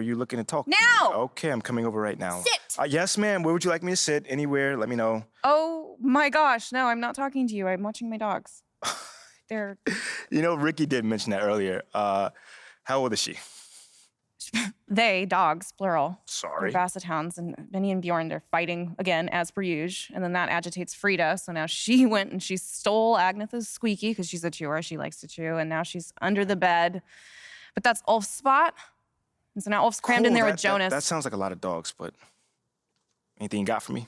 Were you looking to talk? Now! Okay, I'm coming over right now. Sit! Yes, ma'am. Where would you like me to sit? Anywhere. Let me know. Oh my gosh, no, I'm not talking to you. I'm watching my dogs. They're... You know, Ricky did mention that earlier. How old is she? They, dogs, plural. Sorry. They're Basset Hounds, and Benny and Bjorn, they're fighting again, as per usual. And then that agitates Frida, so now she went and she stole Agnetha's Squeaky, because she's a chewer, she likes to chew, and now she's under the bed. But that's Ulf's spot. And so now Ulf's crammed in there with Jonas. That sounds like a lot of dogs, but anything you got for me?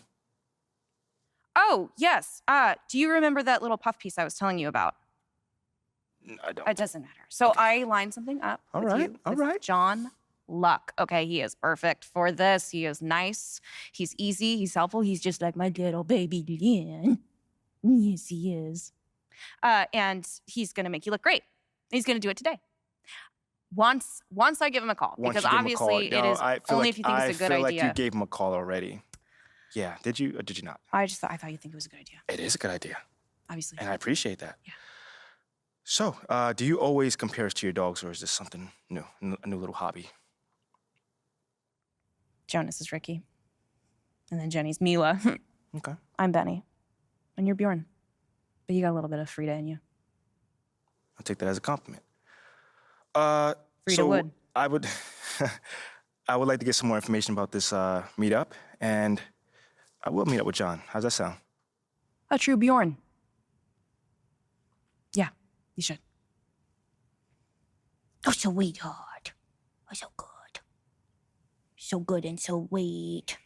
Oh, yes. Do you remember that little puff piece I was telling you about? I don't. It doesn't matter. So I lined something up with John Luck. Okay, he is perfect for this. He is nice. He's easy. He's helpful. He's just like my little baby Lynn. Yes, he is. And he's going to make you look great. He's going to do it today. Once I give him a call. Because obviously it is only if you think it's a good idea. I feel like you gave him a call already. Yeah, did you or did you not? I thought you'd think it was a good idea. It is a good idea. Obviously. And I appreciate that. Yeah. So, do you always compare us to your dogs, or is this something new, a new little hobby? Jonas is Ricky. And then Jenny's Mila. Okay. I'm Benny. And you're Bjorn. But you got a little bit of Frida in you. I'll take that as a compliment. Frida would. I would like to get some more information about this meetup, and I will meet up with John. How's that sound? A true Bjorn. Yeah, you should. Oh, sweetheart. Oh, so good. So good and so sweet.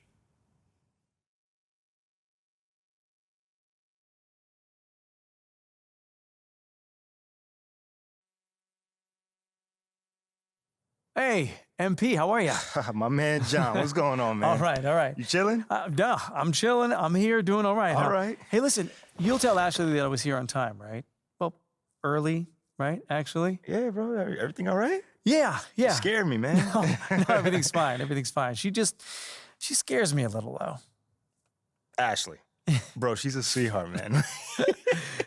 Hey, MP, how are you? My man John, what's going on, man? All right. You chilling? No, I'm chilling. I'm here doing all right. All right. Hey, listen, you'll tell Ashley that I was here on time, right? Well, early, right, actually? Yeah, bro. Everything all right? Yeah. You scared me, man. No, everything's fine. Everything's fine. She scares me a little, though. Ashley. Bro, she's a sweetheart, man.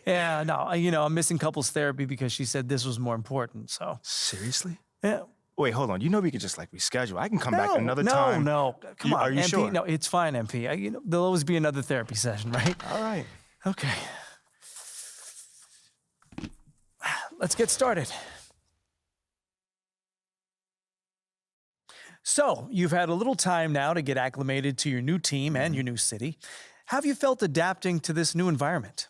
Yeah, no, I'm missing couples therapy because she said this was more important, so. Seriously? Yeah. Wait, hold on. You know we could just reschedule. I can come back another time. No. Come on, Are you MP. sure? No, it's fine, MP. There'll always be another therapy session, right? All right. Okay. Let's get started. So, you've had a little time now to get acclimated to your new team and your new city. How have you felt adapting to this new environment?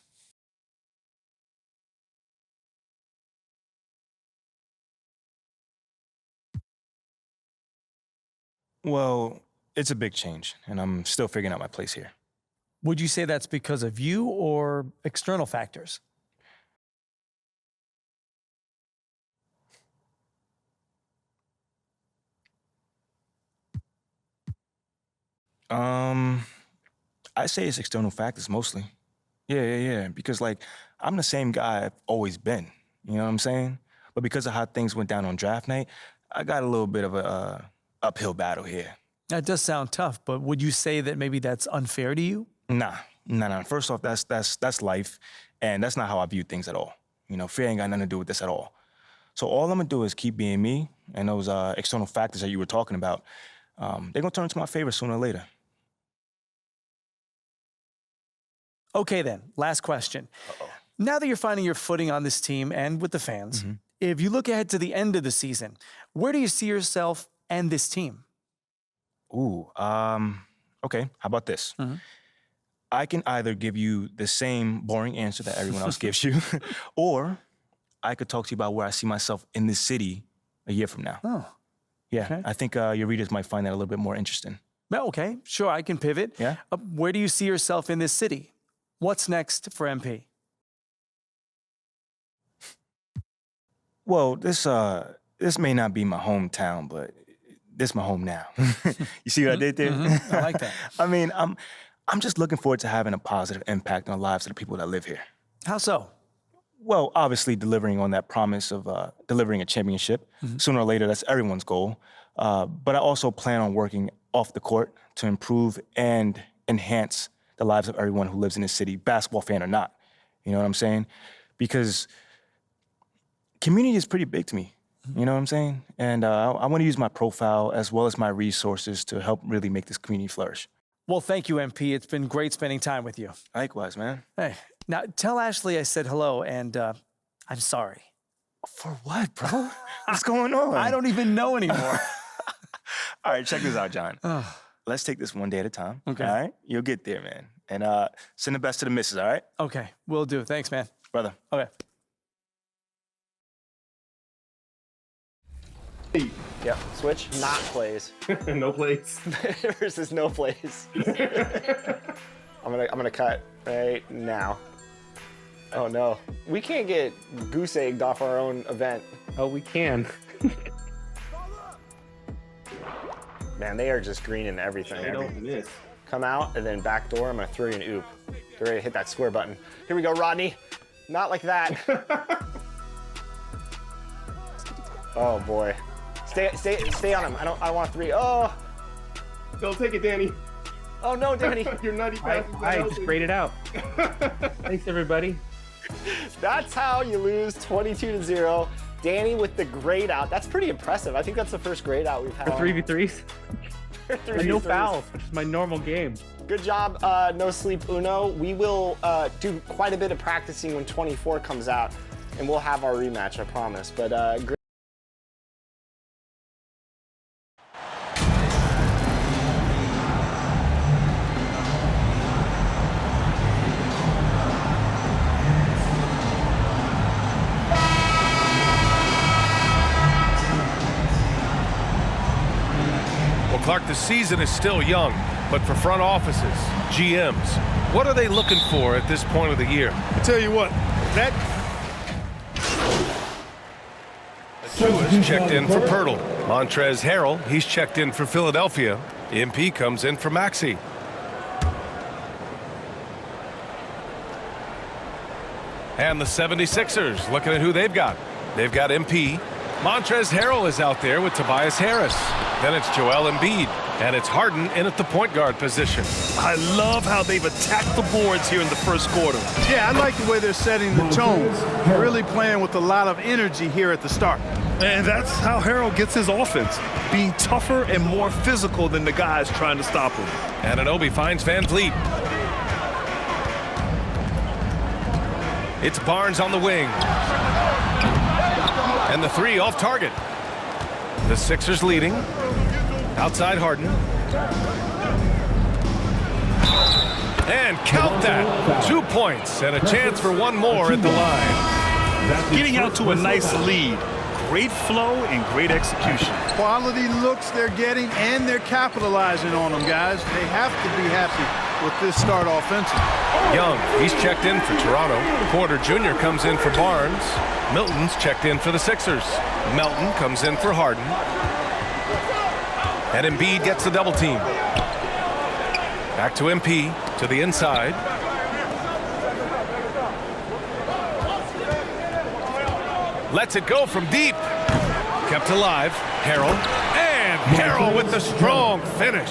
Well, it's a big change, and I'm still figuring out my place here. Would you say that's because of you or external factors? I say it's external factors mostly. Yeah. Because I'm the same guy I've always been. You know what I'm saying? But because of how things went down on draft night, I got a little bit of a uphill battle here. That does sound tough, but would you say that maybe that's unfair to you? Nah. First off, that's life, and that's not how I view things at all. Fear ain't got nothing to do with this at all. So all I'm gonna do is keep being me, and those external factors that you were talking about, they're gonna turn into my favor sooner or later. Okay then, last question. Uh-oh. Now that you're finding your footing on this team and with the fans, if you look ahead to the end of the season, where do you see yourself and this team? Ooh, okay, how about this? I can either give you the same boring answer that everyone else gives you, or I could talk to you about where I see myself in this city a year from now. Oh. Yeah, Okay. I think your readers might find that a little bit more interesting. Well, okay, sure, I can pivot. Yeah? Where do you see yourself in this city? What's next for MP? Well, this may not be my hometown, but this is my home now. You see what I did there? I like that. I mean, I'm just looking forward to having a positive impact on the lives of the people that live here. How so? Well, obviously delivering on that promise of delivering a championship. Sooner or later, that's everyone's goal. But I also plan on working off the court to improve and enhance the lives of everyone who lives in this city, basketball fan or not. You know what I'm saying? Because community is pretty big to me. You know what I'm saying? And I want to use my profile as well as my resources to help really make this community flourish. Well, thank you, MP. It's been great spending time with you. Likewise, man. Hey, now tell Ashley I said hello, and I'm sorry. For what, bro? What's going on? I don't even know anymore. All right, check this out, John. Let's take this one day at a time. Okay. All right? You'll get there, man. And send the best to the missus, all right? Okay, will do. Thanks, man. Brother. Okay. Yep, switch, not plays. No plays. Versus no plays. I'm gonna cut right now. Oh no. We can't get goose egged off our own event. Oh, we can. Man, they are just greening everything. They don't miss. Come out and then back door, I'm gonna throw you an oop. Get ready to hit that square button. Here we go, Rodney. Not like that. Oh boy. Stay on him. I want 3. Oh. Don't take it, Danny. Oh no, Danny. Your nutty pass is not I just helping. grayed it out. Thanks, everybody. That's how you lose 22-0. Danny with the grade out. That's pretty impressive. I think that's the first grade out we've had. For 3v3s. For And no 3v3s. fouls, which is my normal game. Good job, No Sleep Uno. We will do quite a bit of practicing when 24 comes out, and we'll have our rematch, I promise. But great. Well, Clark, the season is still young, but for front offices, GMs, what are they looking for at this point of the year? I tell you what, that Chua's checked in for Pirtle. Montrezl Harrell, he's checked in for Philadelphia. MP comes in for Maxey. And the 76ers, looking at who they've got. They've got MP. Montrezl Harrell is out there with Tobias Harris. Then it's Joel Embiid. And it's Harden in at the point guard position. I love how they've attacked the boards here in the first quarter. Yeah, I like the way they're setting the tone. Really playing with a lot of energy here at the start. And that's how Harrell gets his offense, being tougher and more physical than the guys trying to stop him. Anunoby finds Van Vliet. It's Barnes on the wing. And the 3 off target. The Sixers leading. Outside Harden. And count that. 2 points and a chance for one more at the line. Getting out to a nice lead. Great flow and great execution. Quality looks they're getting, and they're capitalizing on them, guys. They have to be happy with this start offensively. Young, he's checked in for Toronto. Porter Jr. comes in for Barnes. Milton's checked in for the Sixers. Melton comes in for Harden. And Embiid gets the double team. Back to MP, to the inside. Lets it go from deep. Kept alive. Harrell. And Harrell with the strong finish.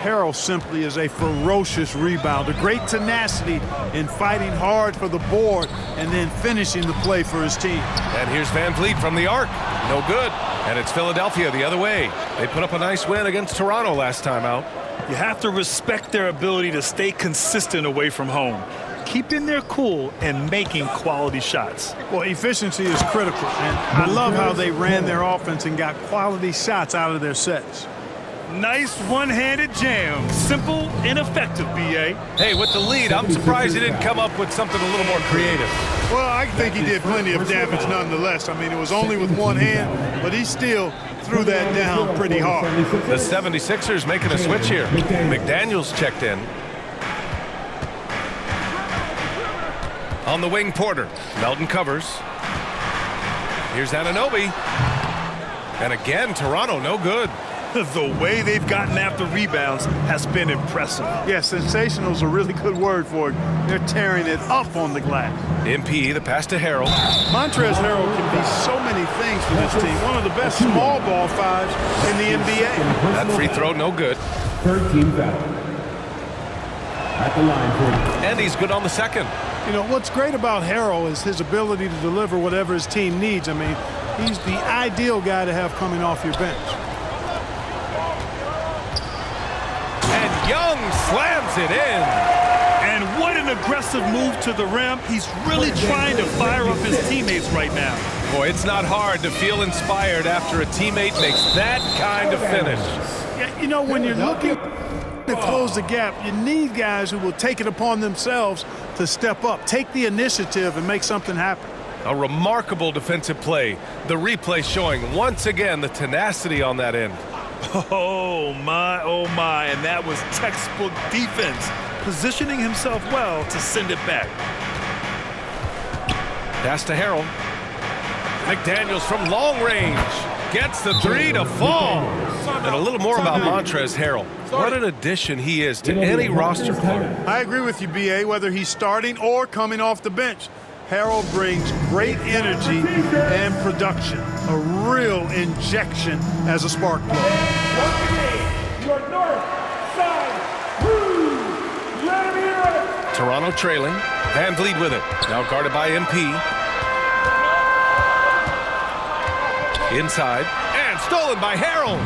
Harrell simply is a ferocious rebounder. Great tenacity in fighting hard for the board and then finishing the play for his team. And here's Van Vliet from the arc. No good. And it's Philadelphia the other way. They put up a nice win against Toronto last time out. You have to respect their ability to stay consistent away from home, keeping their cool and making quality shots. Well, efficiency is critical, and I love how they ran their offense and got quality shots out of their sets. Nice one-handed jam. Simple and effective, B.A. Hey, with the lead, I'm surprised he didn't come up with something a little more creative. Well, I think he did plenty of damage nonetheless. I mean, it was only with one hand, but he still threw that down pretty hard. The 76ers making a switch here. McDaniels checked in. On the wing, Porter. Melton covers. Here's Anunoby. And again, Toronto no good. The way they've gotten after rebounds has been impressive. Yeah, sensational is a really good word for it. They're tearing it up on the glass. MP, the pass to Harrell. Montrezl Harrell can be so many things for this team. One of the best small ball fives in the NBA. That free throw no good. Third team foul. At the line for. And he's good on the second. You know, what's great about Harrell is his ability to deliver whatever his team needs. I mean, He's the ideal guy to have coming off your bench. And Young slams it in. And what an aggressive move to the rim. He's really trying to fire up his teammates right now. Boy, it's not hard to feel inspired after a teammate makes that kind of finish. Yeah, you know, when you're looking to close the gap, you need guys who will take it upon themselves to step up, take the initiative, and make something happen. A remarkable defensive play. The replay showing once again the tenacity on that end. Oh my, and that was textbook defense, positioning himself well to send it back. Pass to Harrell. McDaniels from long range gets the three to fall. And a little more about Montrezl Harrell. What an addition he is to any roster player. I agree with you, B.A., whether he's starting or coming off the bench. Harold brings great energy and production, a real injection as a spark plug. Toronto trailing. Van Vliet with it. Now guarded by MP. Inside. And stolen by Harrell.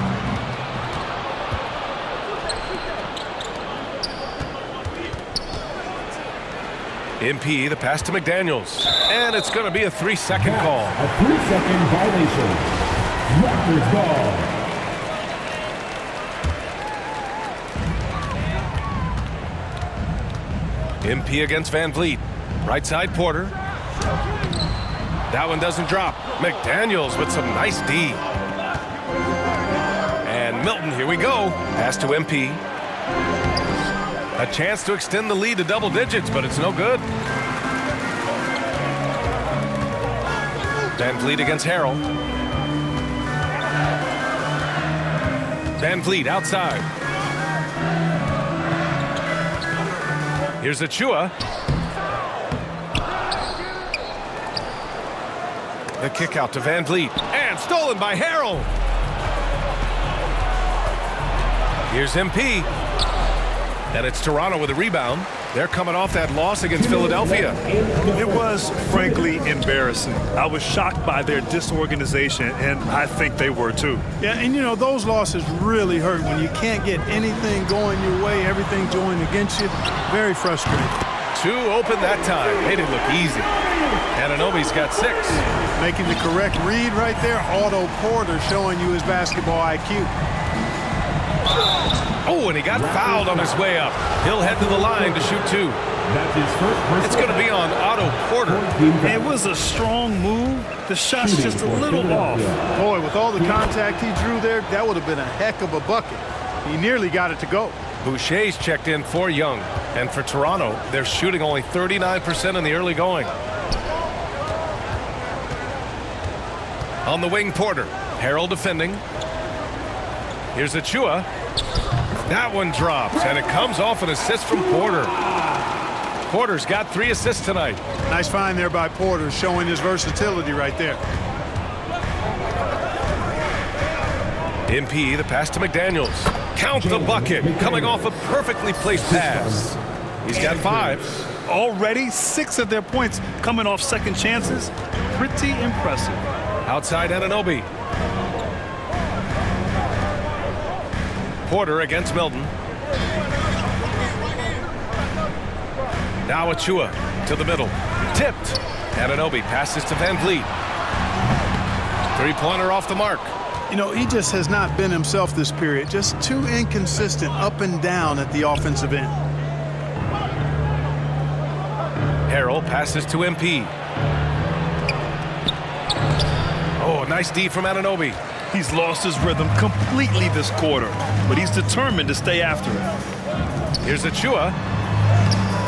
MP, the pass to McDaniels. And it's going to be a 3-second call. A 3-second violation. Raptors ball. MP against Van Vliet. Right side Porter. That one doesn't drop. McDaniels with some nice D. And Milton, here we go. Pass to MP. A chance to extend the lead to double digits, but it's no good. Van Vliet against Harrell. Van Vliet outside. Here's Achua. The kick out to Van Vliet. And stolen by Harrell. Here's MP. And it's Toronto with a rebound. They're coming off that loss against Philadelphia. It was, frankly, embarrassing. I was shocked by their disorganization, and I think they were too. Yeah, and you know, those losses really hurt when you can't get anything going your way, everything's going against you. Very frustrating. Two open that time. Made it look easy. Anunoby's got 6. Making the correct read right there. Otto Porter showing you his basketball IQ. Oh, and he got fouled on his way up. He'll head to the line to shoot 2. That's his first It's going to be on Otto Porter. It was a strong move. The shot's just a little off. Boy, with all the contact he drew there, that would have been a heck of a bucket. He nearly got it to go. Boucher's checked in for Young. And for Toronto, they're shooting only 39% in the early going. On the wing, Porter. Harrell defending. Here's Achua. That one drops, and it comes off an assist from Porter. Porter's got 3 assists tonight. Nice find there by Porter, showing his versatility right there. MP, the pass to McDaniels. Count the bucket, coming off a perfectly placed pass. He's got 5. Already 6 of their points coming off second chances. Pretty impressive. Outside Anunoby. Porter against Milton. Now Achua to the middle. Tipped. Anunoby passes to Van Vliet. 3-pointer off the mark. You know, he just has not been himself this period. Just too inconsistent up and down at the offensive end. Harrell passes to MP. Oh, nice D from Anunoby. He's lost his rhythm completely this quarter, but he's determined to stay after it. Here's Achua,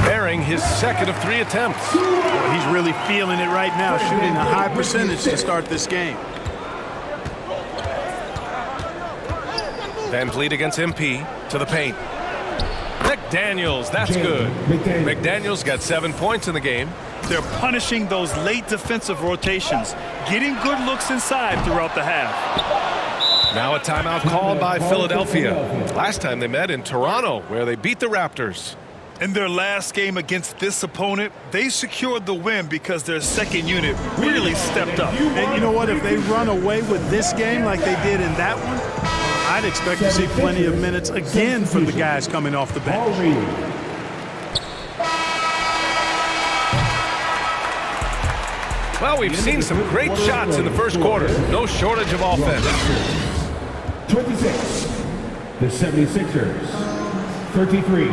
bearing his second of 3 attempts. Boy, he's really feeling it right now, shooting a high percentage to start this game. Van Vliet against MP to the paint. McDaniels, that's good. McDaniels got 7 points in the game. They're punishing those late defensive rotations, getting good looks inside throughout the half. Now a timeout called by Philadelphia. Last time they met in Toronto, where they beat the Raptors. In their last game against this opponent, they secured the win because their second unit really stepped up. And you know what? If they run away with this game like they did in that one, I'd expect to see plenty of minutes again from the guys coming off the bench. Well, we've seen some great shots in the first quarter. No shortage of offense. 26. The 76ers. 33.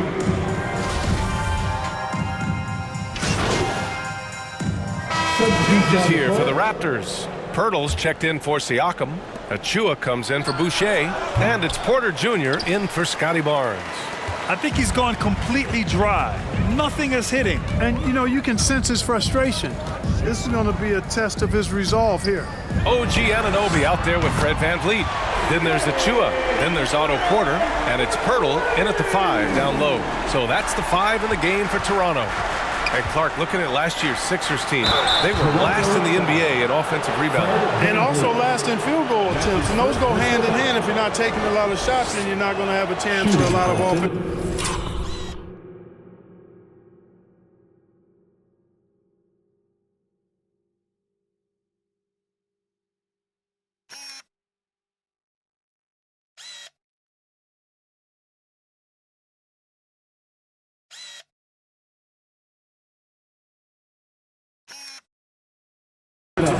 Changes here for the Raptors. Pirtle's checked in for Siakam. Achua comes in for Boucher. And it's Porter Jr. in for Scotty Barnes. I think he's gone completely dry. Nothing is hitting. And, you know, you can sense his frustration. This is going to be a test of his resolve here. OG Anunoby out there with Fred VanVleet. Then there's Achua. Then there's Otto Porter. And it's Pirtle in at the 5 down low. So that's the 5 in the game for Toronto. And Clark, looking at last year's Sixers team, they were last in the NBA in offensive rebounding. And also last in field goal attempts. And those go hand in hand. If you're not taking a lot of shots, then you're not going to have a chance for a lot of offense.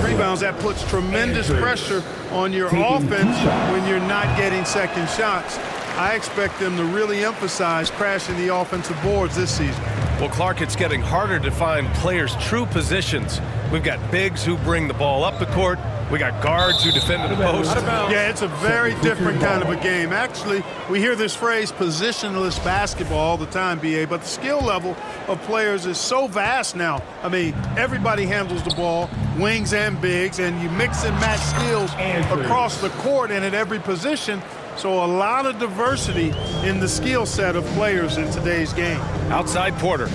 Rebounds, that puts tremendous pressure on your offense when you're not getting second shots. I expect them to really emphasize crashing the offensive boards this season. Well, Clark, it's getting harder to find players' true positions. We've got bigs who bring the ball up the court. We got guards who defend at the post. Yeah, it's a very different kind of a game. Actually, we hear this phrase positionless basketball all the time, BA, but the skill level of players is so vast now. I mean, everybody handles the ball, wings and bigs, and you mix and match skills across the court and at every position. So a lot of diversity in the skill set of players in today's game. Outside Porter.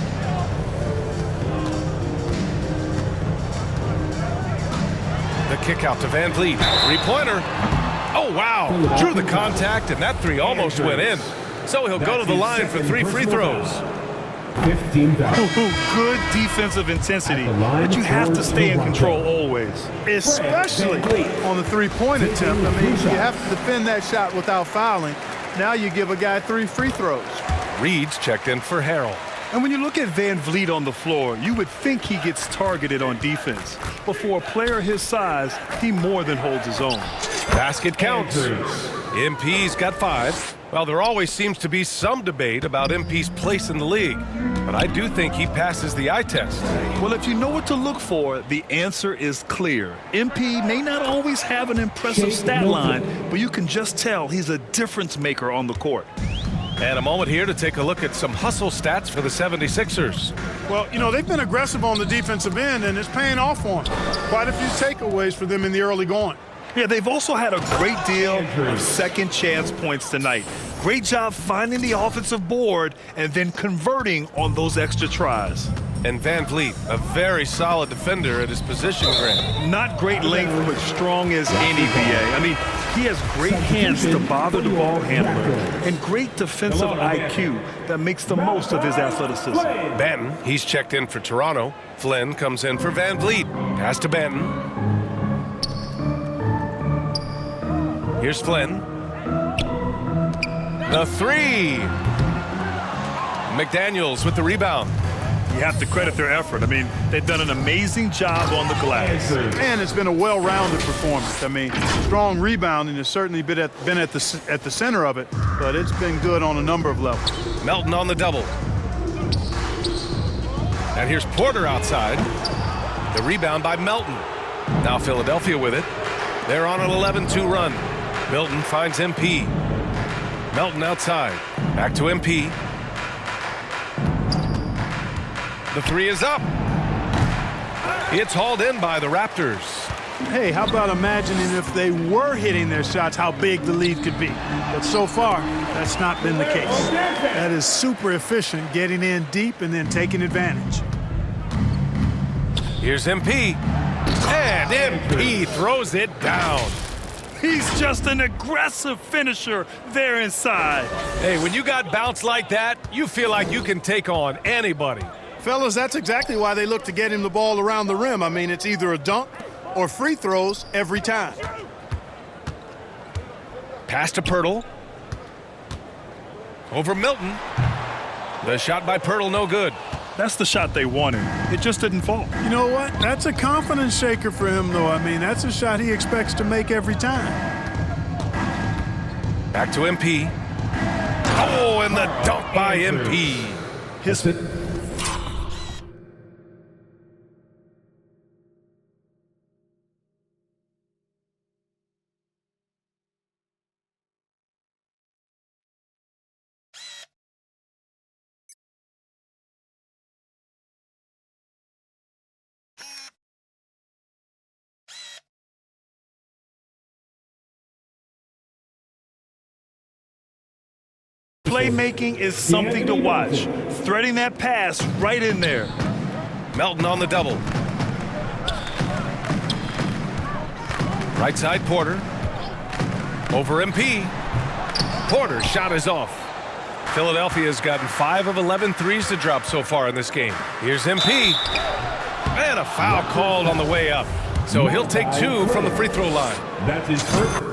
The kick out to VanVleet. Three-pointer. Oh, wow. Drew the contact, and that three almost went in. So he'll go to the line for 3 free throws. 15 Good defensive intensity, but you have to stay in control always. Especially on the three-point attempt. I mean, you have to defend that shot without fouling. Now you give a guy 3 free throws. Reed's checked in for Harrell. And when you look at VanVleet on the floor, you would think he gets targeted on defense. But for a player his size, he more than holds his own. Basket counts. MP's got 5. Well, there always seems to be some debate about MP's place in the league. But I do think he passes the eye test. Well, if you know what to look for, the answer is clear. MP may not always have an impressive stat line, but you can just tell he's a difference maker on the court. And a moment here to take a look at some hustle stats for the 76ers. Well, you know, they've been aggressive on the defensive end, and it's paying off for them. Quite a few takeaways for them in the early going. Yeah, they've also had a great deal of second chance points tonight. Great job finding the offensive board and then converting on those extra tries. And VanVleet, a very solid defender at his position, Grant. Not great length, but strong as any BA. I mean, he has great hands to bother the ball handler and great defensive IQ that makes the most of his athleticism. Benton, he's checked in for Toronto. Flynn comes in for VanVleet. Pass to Benton. Here's Flynn. The 3. McDaniels with the rebound. You have to credit their effort. I mean, they've done an amazing job on the glass. And it's been a well-rounded performance. I mean, strong rebounding has certainly been at the center of it, but it's been good on a number of levels. Melton on the double. And here's Porter outside. The rebound by Melton. Now Philadelphia with it. They're on an 11-2 run. Milton finds MP. Melton outside. Back to MP. The 3 is up. It's hauled in by the Raptors. Hey, how about imagining if they were hitting their shots, how big the lead could be? But so far, that's not been the case. That is super efficient, getting in deep and then taking advantage. Here's MP. And MP throws it down. He's just an aggressive finisher there inside. Hey, when you got bounce like that, you feel like you can take on anybody. Fellas, that's exactly why they look to get him the ball around the rim. I mean, it's either a dunk or free throws every time. Pass to Pirtle. Over Milton. The shot by Pirtle, no good. That's the shot they wanted. It just didn't fall. You know what? That's a confidence shaker for him, though. I mean, that's a shot he expects to make every time. Back to MP. Oh, and the dunk by MP. His playmaking is something to watch. Threading that pass right in there. Melton on the double. Right side, Porter. Over MP. Porter's shot is off. Philadelphia's gotten 5 of 11 threes to drop so far in this game. Here's MP. And a foul called on the way up. So he'll take 2 from the free throw line. That's his first.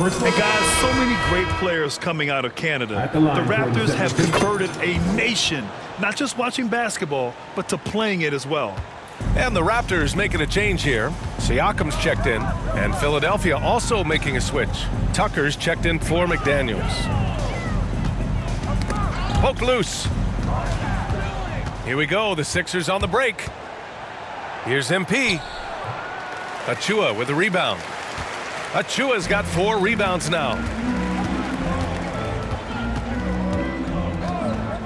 And guys, so many great players coming out of Canada. The Raptors have converted a nation, not just watching basketball, but to playing it as well. And the Raptors making a change here. Siakam's checked in, and Philadelphia also making a switch. Tucker's checked in for McDaniels. Poke loose. Here we go, the Sixers on the break. Here's MP. Achua with the rebound. Achua's got 4 rebounds now.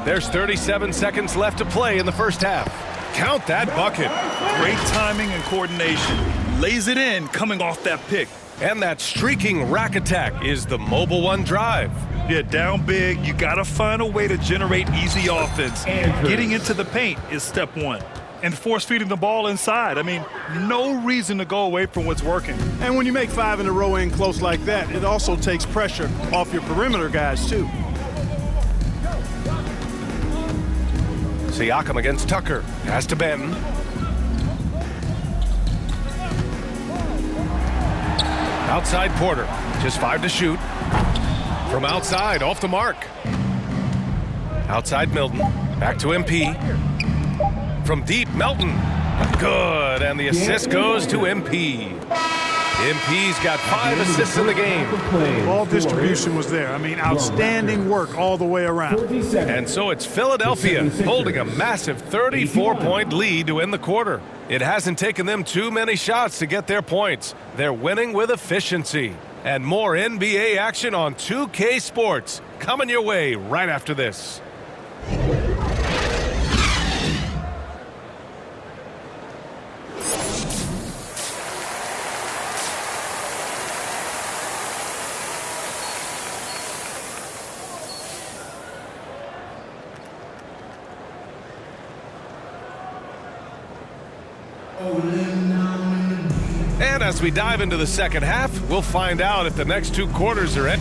There's 37 seconds left to play in the first half. Count that bucket. Great timing and coordination. Lays it in coming off that pick. And that streaking rack attack is the Mobile One drive. Yeah, down big, you got to find a way to generate easy offense. Getting into the paint is step 1. And force feeding the ball inside. I mean, no reason to go away from what's working. And when you make 5 in a row in close like that, it also takes pressure off your perimeter guys, too. Siakam against Tucker. Pass to Benton. Outside Porter. Just 5 to shoot. From outside, off the mark. Outside Milton. Back to MP. From deep, Melton. Good, and the assist goes to MP. MP's got 5 assists in the game. Ball distribution was there. I mean, outstanding work all the way around. And so it's Philadelphia holding a massive 34-point lead to end the quarter. It hasn't taken them too many shots to get their points. They're winning with efficiency. And more NBA action on 2K Sports coming your way right after this. And as we dive into the second half, we'll find out if the next 2 quarters are in.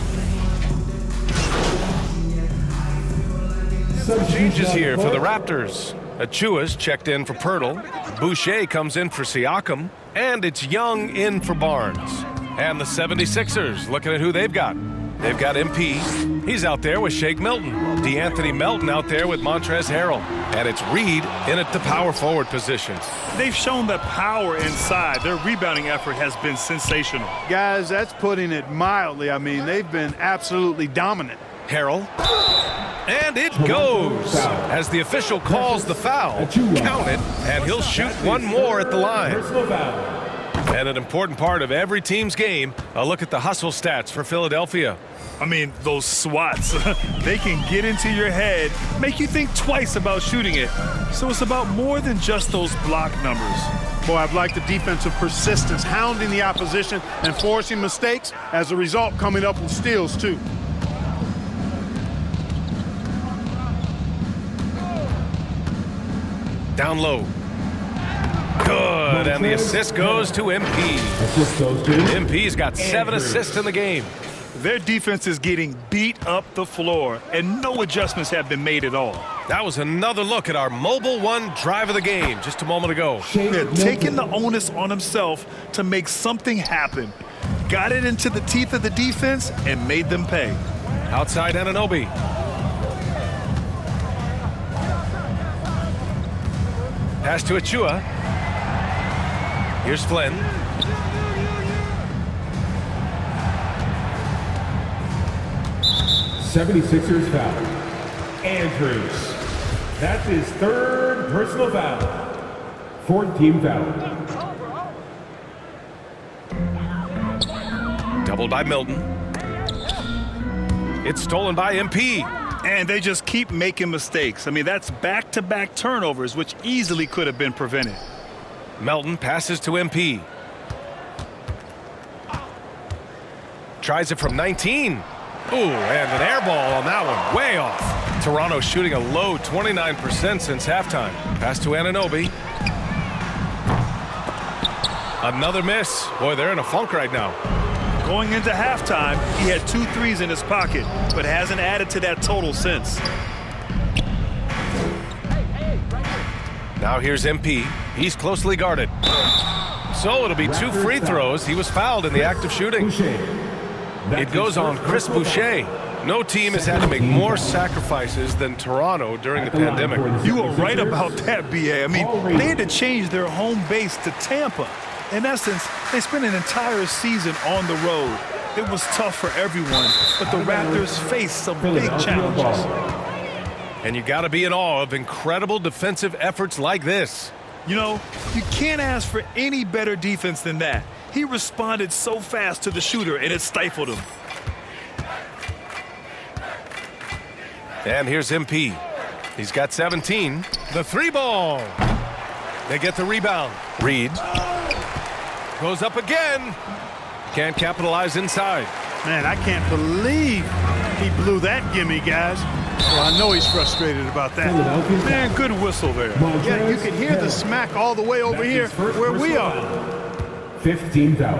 Some changes here for the Raptors. Achua's checked in for Pirtle. Boucher comes in for Siakam. And it's Young in for Barnes. And the 76ers looking at who they've got. They've got MP. He's out there with Shake Milton. DeAnthony Melton out there with Montrezl Harrell. And it's Reed in at the power forward position. They've shown that power inside. Their rebounding effort has been sensational. Guys, that's putting it mildly. I mean, they've been absolutely dominant. Harrell. And it goes as the official calls the foul. Count it, and he'll shoot 1 more at the line. And an important part of every team's game, a look at the hustle stats for Philadelphia. I mean, those swats, they can get into your head, make you think twice about shooting it. So it's about more than just those block numbers. Boy, I've liked the defensive persistence, hounding the opposition and forcing mistakes. As a result, coming up with steals, too. Down low. Good, and the assist goes to MP. Assist goes to MP's got 7 assists in the game. Their defense is getting beat up the floor, and no adjustments have been made at all. That was another look at our Mobile One drive of the game just a moment ago. They're taking the onus on himself to make something happen. Got it into the teeth of the defense and made them pay. Outside Anunoby. Pass to Achua. Here's Flynn. '76ers foul. Andrews. That's his 3rd personal foul. 4th team foul. Doubled by Milton. It's stolen by MP. And they just keep making mistakes. I mean, that's back-to-back turnovers, which easily could have been prevented. Melton passes to MP. Tries it from 19. Ooh, and an air ball on that one. Way off. Toronto shooting a low 29% since halftime. Pass to Anunoby. Another miss. Boy, they're in a funk right now. Going into halftime, he had 2 threes in his pocket, but hasn't added to that total since. Now here's MP. He's closely guarded. So it'll be 2 free throws. He was fouled in the act of shooting. It goes on Chris Boucher. No team has had to make more sacrifices than Toronto during the pandemic. You were right about that, B.A. I mean, they had to change their home base to Tampa. In essence, they spent an entire season on the road. It was tough for everyone, but the Raptors faced some big challenges. And you got to be in awe of incredible defensive efforts like this. You know, you can't ask for any better defense than that. He responded so fast to the shooter, and it stifled him. And here's MP. He's got 17. The 3 ball. They get the rebound. Reed goes up again. Can't capitalize inside. Man, I can't believe he blew that gimme, guys. Well, I know he's frustrated about that. Man, good whistle there. Yeah, you can hear the smack all the way over here where we are. 5th team foul.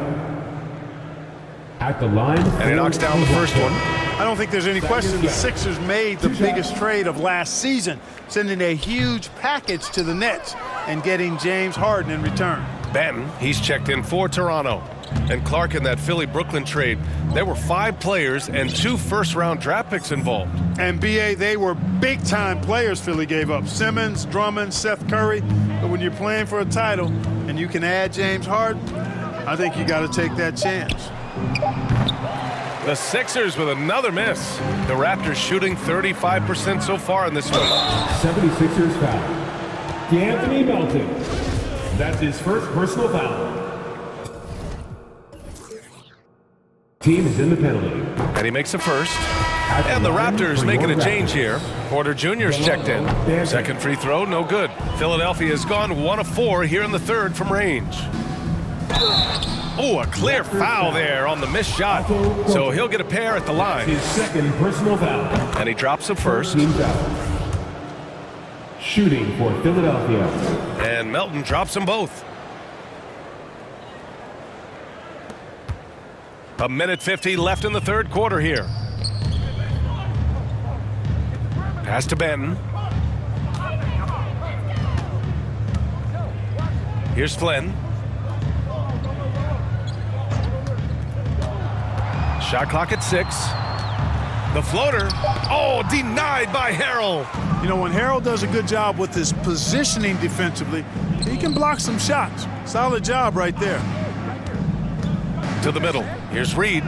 At the line. And he knocks down the first one. I don't think there's any question the Sixers made the biggest trade of last season, sending a huge package to the Nets and getting James Harden in return. Banton, he's checked in for Toronto. And Clark in that Philly-Brooklyn trade, there were 5 players and 2 first-round draft picks involved. And B.A., they were big-time players Philly gave up. Simmons, Drummond, Seth Curry. But when you're playing for a title and you can add James Harden, I think you got to take that chance. The Sixers with another miss. The Raptors shooting 35% so far in this one. 76ers foul. D'Anthony Melton. That's his 1st personal foul. Team is in the penalty. And he makes a first. And the Raptors making a change here. Porter Jr.'s checked in. 2nd free throw, no good. Philadelphia has gone 1 of 4 here in the 3rd from range. Oh, a clear foul there on the missed shot. So he'll get a pair at the line. His 2nd personal foul. And he drops the first. Team foul. Shooting for Philadelphia. And Melton drops them both. A minute 50 left in the 3rd quarter here. Pass to Banton. Here's Flynn. Shot clock at 6. The floater. Oh, denied by Harrell. You know, when Harrell does a good job with his positioning defensively, he can block some shots. Solid job right there. To the middle. Here's Reed.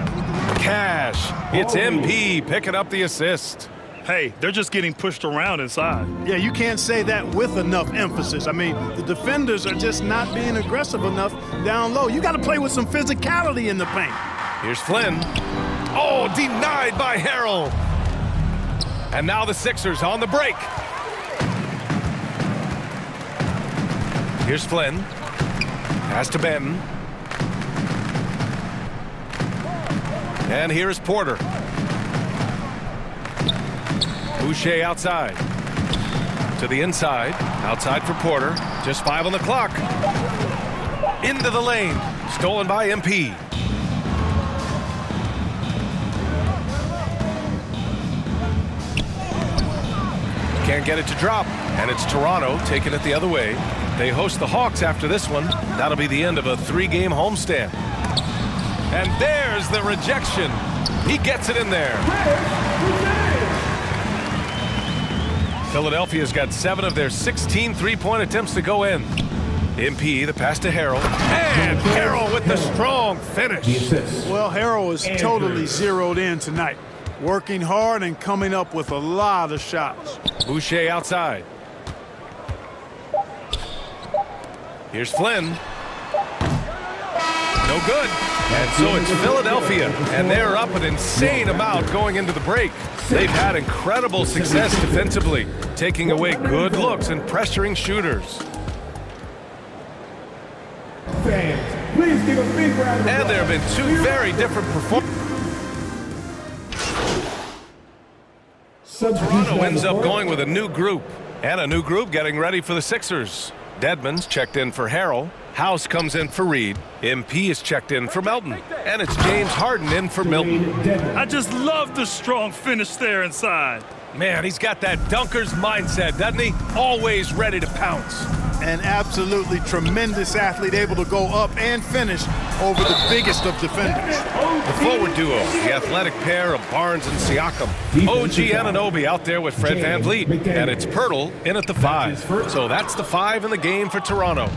Cash. It's MP picking up the assist. Hey, they're just getting pushed around inside. Yeah, you can't say that with enough emphasis. I mean, the defenders are just not being aggressive enough down low. You got to play with some physicality in the paint. Here's Flynn. Oh, denied by Harrell. And now the Sixers on the break. Here's Flynn. Pass to Banton. And here's Porter. Boucher outside. To the inside. Outside for Porter. Just 5 on the clock. Into the lane. Stolen by MP. Can't get it to drop. And it's Toronto taking it the other way. They host the Hawks after this one. That'll be the end of a 3-game homestand. And there's the rejection. He gets it in there. Philadelphia's got 7 of their 16 3-point attempts to go in. MP, the pass to Harrell. And Harrell with the strong finish. Well, Harrell is totally zeroed in tonight. Working hard and coming up with a lot of shots. Boucher outside. Here's Flynn. No good. And so it's Philadelphia, and they're up an insane amount going into the break. They've had incredible success defensively, taking away good looks and pressuring shooters. Fans, please give a big round of applause. And there have been 2 very different performances. Toronto ends up going with a new group, and a new group getting ready for the Sixers. Dedmon's checked in for Harrell. House comes in for Reed. MP is checked in for Melton. And it's James Harden in for Milton. I just love the strong finish there inside. Man, he's got that dunker's mindset, doesn't he? Always ready to pounce. An absolutely tremendous athlete, able to go up and finish over the biggest of defenders. The forward duo, the athletic pair of Barnes and Siakam. OG Anunoby out there with Fred VanVleet. And it's Pirtle in at the 5. So that's the 5 in the game for Toronto.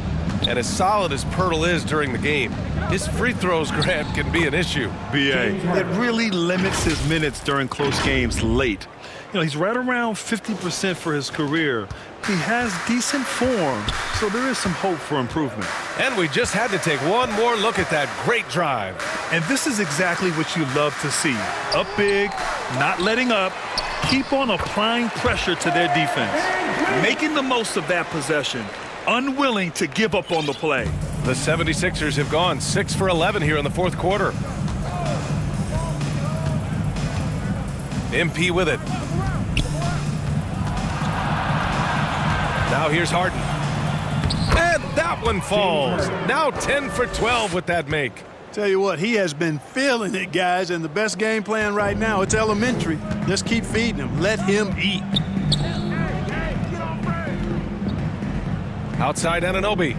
And as solid as Pirtle is during the game, his free throws, Grant, can be an issue. BA, it really limits his minutes during close games late. You know, he's right around 50% for his career. He has decent form, so there is some hope for improvement. And we just had to take one more look at that great drive. And this is exactly what you love to see. Up big, not letting up, keep on applying pressure to their defense, making the most of that possession, unwilling to give up on the play. The 76ers have gone 6 for 11 here in the 4th quarter. MP with it. Now here's Harden. And that one falls. Now 10 for 12 with that make. Tell you what, he has been feeling it, guys, and the best game plan right now, it's elementary. Just keep feeding him. Let him eat. Outside Anunoby.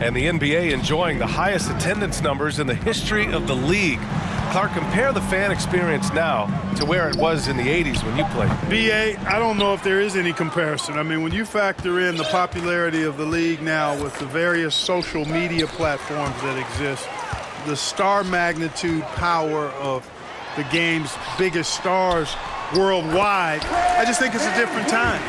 And the NBA enjoying the highest attendance numbers in the history of the league. Clark, compare the fan experience now to where it was in the 80s when you played. BA, I don't know if there is any comparison. I mean, when you factor in the popularity of the league now with the various social media platforms that exist, the star magnitude power of the game's biggest stars worldwide, I just think it's a different time.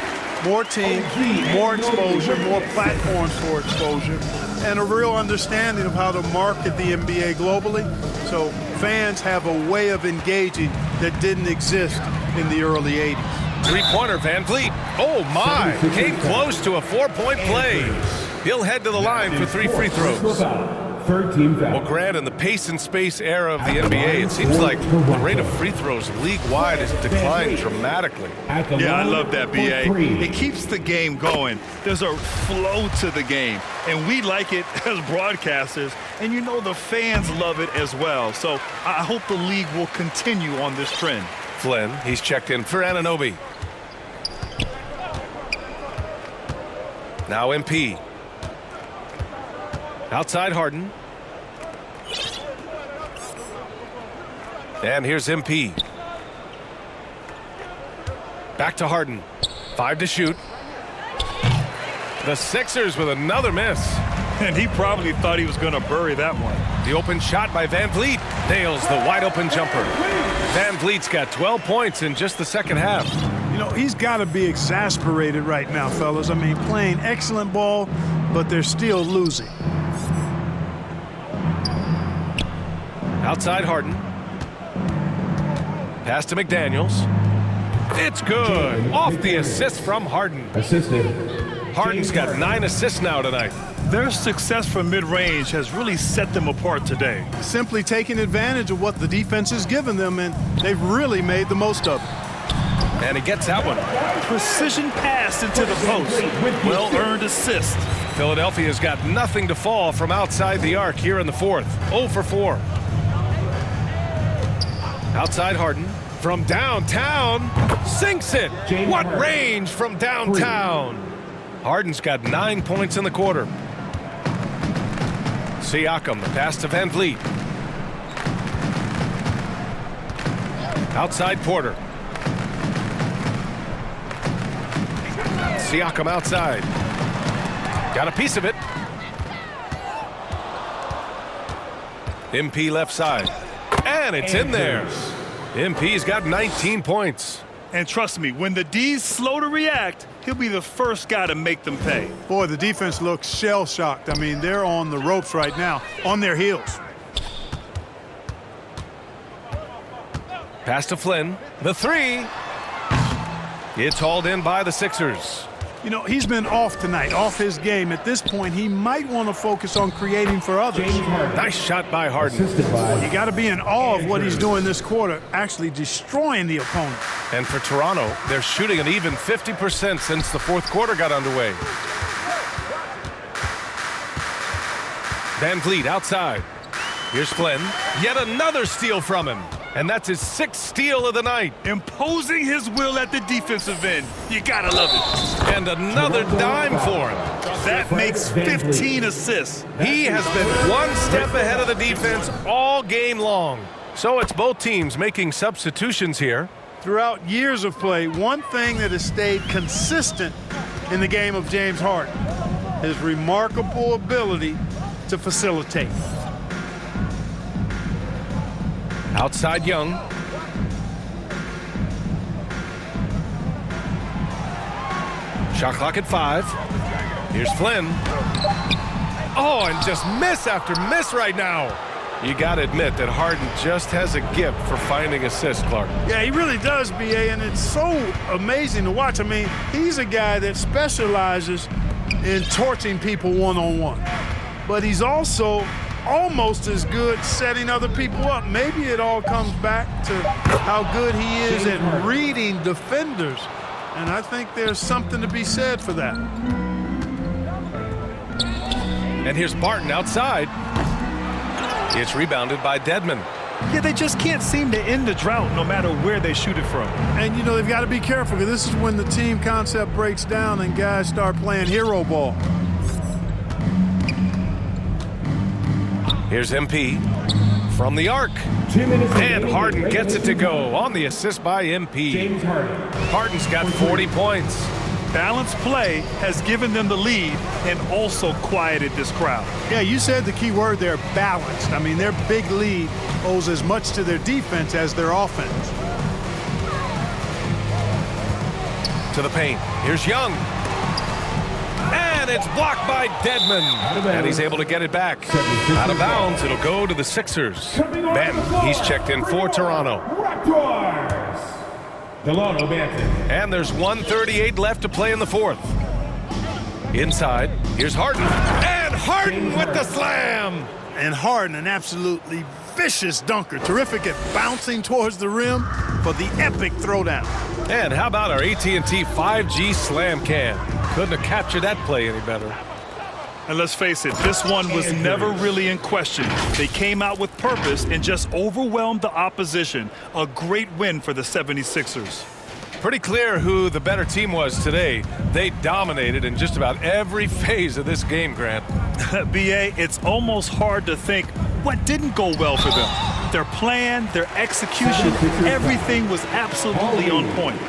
More teams, more exposure, more platforms for exposure, and a real understanding of how to market the NBA globally. So fans have a way of engaging that didn't exist in the early 80s. Three-pointer, VanVleet. Oh, my. Came close to a 4-point play. He'll head to the line for 3 free throws. Third team foul. Well, Grant, in the pace and space era of the NBA, it seems like the rate of free throws league-wide has declined dramatically. Yeah, I love that, BA. It keeps the game going. There's a flow to the game, and we like it as broadcasters, and you know the fans love it as well. So I hope the league will continue on this trend. Flynn, he's checked in for Anunoby. Now MP. Outside Harden. And here's MP. Back to Harden. 5 to shoot. The Sixers with another miss. And he probably thought he was going to bury that one. The open shot by VanVleet nails the wide open jumper. VanVleet's got 12 points in just the second half. You know, he's got to be exasperated right now, fellas. I mean, playing excellent ball, but they're still losing. Outside Harden. Pass to McDaniels. It's good. Off the assist from Harden. Assisted. Harden's got 9 assists now tonight. Their success from mid-range has really set them apart today. Simply taking advantage of what the defense has given them, and they've really made the most of it. And he gets that one. Precision pass into the post. Well-earned assist. Philadelphia's got nothing to fall from outside the arc here in the fourth. 0 for 4. Outside Harden. From downtown. Sinks it. What range from downtown. Harden's got 9 points in the quarter. Siakam, the pass to Van Vliet. Outside Porter. Siakam outside. Got a piece of it. MP left side. And it's in there. MP's got 19 points. And trust me, when the D's slow to react, he'll be the first guy to make them pay. Boy, the defense looks shell-shocked. I mean, they're on the ropes right now, on their heels. Pass to Flynn. The three. It's hauled in by the Sixers. You know, he's been off tonight, off his game. At this point, he might want to focus on creating for others. Nice shot by Harden. You got to be in awe of what he's doing this quarter, actually destroying the opponent. And for Toronto, they're shooting an even 50% since the fourth quarter got underway. Van Vliet outside. Here's Flynn. Yet another steal from him. And that's his 6th steal of the night. Imposing his will at the defensive end. You gotta love it. And another dime for him. That makes 15 assists. He has been one step ahead of the defense all game long. So it's both teams making substitutions here. Throughout years of play, one thing that has stayed consistent in the game of James Harden, his remarkable ability to facilitate. Outside Young. Shot clock at 5. Here's Flynn. Oh, and just miss after miss right now. You got to admit that Harden just has a gift for finding assists, Clark. Yeah, he really does, B.A., and it's so amazing to watch. I mean, he's a guy that specializes in torching people one-on-one. But he's also almost as good setting other people up. Maybe it all comes back to how good he is at reading defenders. And I think there's something to be said for that. And here's Barton outside. It's rebounded by Dedmon. Yeah, they just can't seem to end the drought no matter where they shoot it from. And, you know, they've got to be careful because this is when the team concept breaks down and guys start playing hero ball. Here's MP from the arc. And Harden gets it to go on the assist by MP. Harden's got 40 points. Balanced play has given them the lead and also quieted this crowd. Yeah, you said the key word there, balanced. I mean, their big lead owes as much to their defense as their offense. To the paint. Here's Young. And it's blocked by Dedmon. And he's able to get it back. Out of bounds, it'll go to the Sixers. Ben, he's checked in for Toronto. Delano Banton. And there's 1:38 left to play in the fourth. Inside, here's Harden. And Harden with the slam. And Harden, an absolutely vicious dunker. Terrific at bouncing towards the rim for the epic throwdown. And how about our AT&T 5G slam cam? Couldn't have captured that play any better. And let's face it, this one was never really in question. They came out with purpose and just overwhelmed the opposition. A great win for the 76ers. Pretty clear who the better team was today. They dominated in just about every phase of this game, Grant. B.A., it's almost hard to think what didn't go well for them. Their plan, their execution, everything was absolutely on point.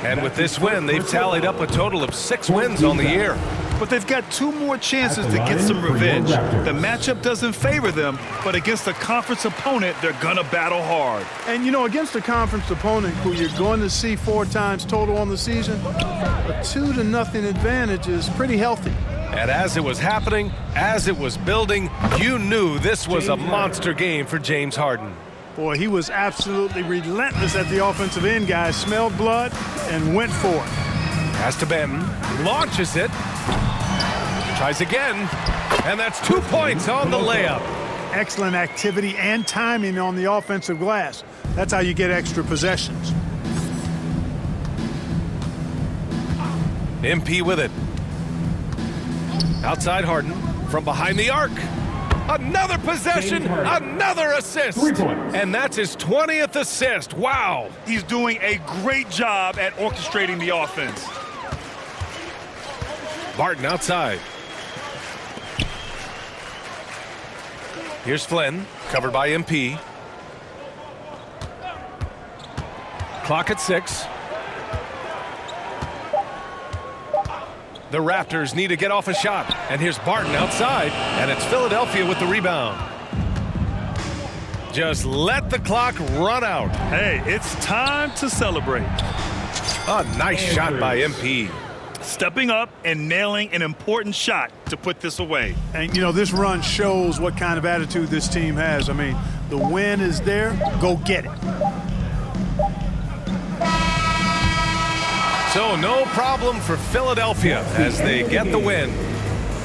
And with this win, they've tallied up a total of 6 wins on the year. But they've got 2 more chances to get some revenge. The matchup doesn't favor them, but against a conference opponent, they're gonna battle hard. And, you know, against a conference opponent who you're going to see 4 times total on the season, a 2-0 advantage is pretty healthy. And as it was happening, as it was building, you knew this was a monster game for James Harden. Boy, he was absolutely relentless at the offensive end, guys. Smelled blood and went for it. Pass to Benton, launches it, tries again, and that's 2 points on the layup. Excellent activity and timing on the offensive glass. That's how you get extra possessions. MP with it. Outside Harden from behind the arc. Another possession, another assist. 3 points. And that's his 20th assist. Wow. He's doing a great job at orchestrating the offense. Barton outside. Here's Flynn, covered by MP. Clock at 6. The Raptors need to get off a shot. And here's Barton outside, and it's Philadelphia with the rebound. Just let the clock run out. Hey, it's time to celebrate. A nice shot by MP. Stepping up and nailing an important shot to put this away. And, you know, this run shows what kind of attitude this team has. I mean, the win is there. Go get it. So no problem for Philadelphia as they get the win.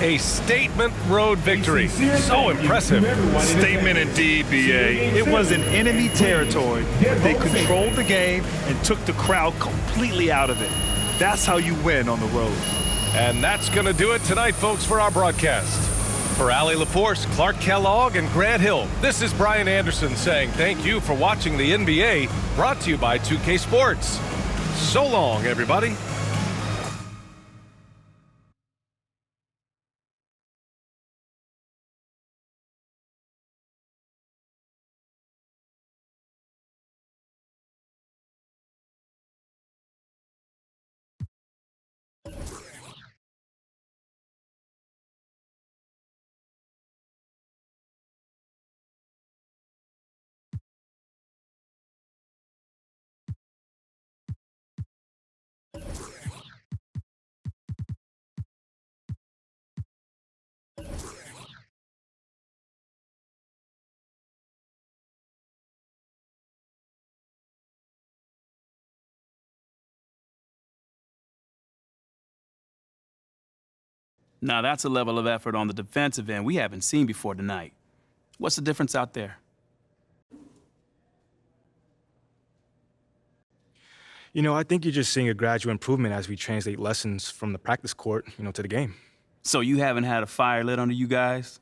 A statement road victory. So impressive. Statement indeed, BA. It was in enemy territory, but they controlled the game and took the crowd completely out of it. That's how you win on the road. And that's going to do it tonight, folks, for our broadcast. For Allie LaForce, Clark Kellogg, and Grant Hill, this is Brian Anderson saying thank you for watching the NBA, brought to you by 2K Sports. So long, everybody. Now that's a level of effort on the defensive end we haven't seen before tonight. What's the difference out there? You know, I think you're just seeing a gradual improvement as we translate lessons from the practice court, to the game. So you haven't had a fire lit under you guys?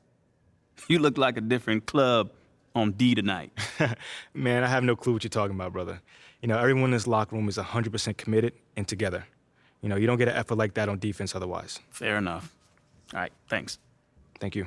You look like a different club on D tonight. Man, I have no clue what you're talking about, brother. Everyone in this locker room is 100% committed and together. You don't get an effort like that on defense otherwise. Fair enough. All right, thanks. Thank you.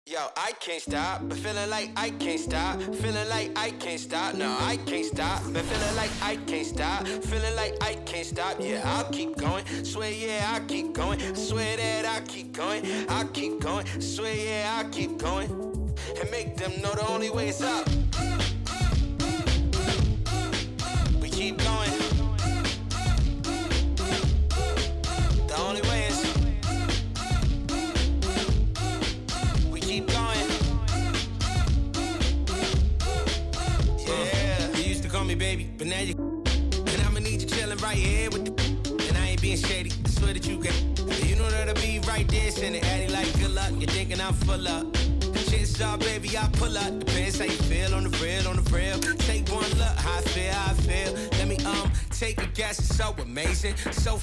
Yo, I can't stop, but feeling like I can't stop. Feeling like I can't stop, no, I can't stop. But feeling like I can't stop, feeling like I can't stop. Yeah, I'll keep going, swear yeah, I'll keep going. Swear that I'll keep going, I'll keep going. Swear yeah, I'll keep going. And make them know the only way is up. We keep going. The only way is we keep going. Yeah, you used to call me baby, but now you and I'ma need you chilling right here with the and I ain't being shady. I swear that you can. You know that I'll be right there, sending Addy like good luck. You're thinking I'm full up. Chances are, baby, I pull up. Depends how you feel on the real, on the real. Take one look, how I feel, how I feel. Let me take a guess, it's so amazing, so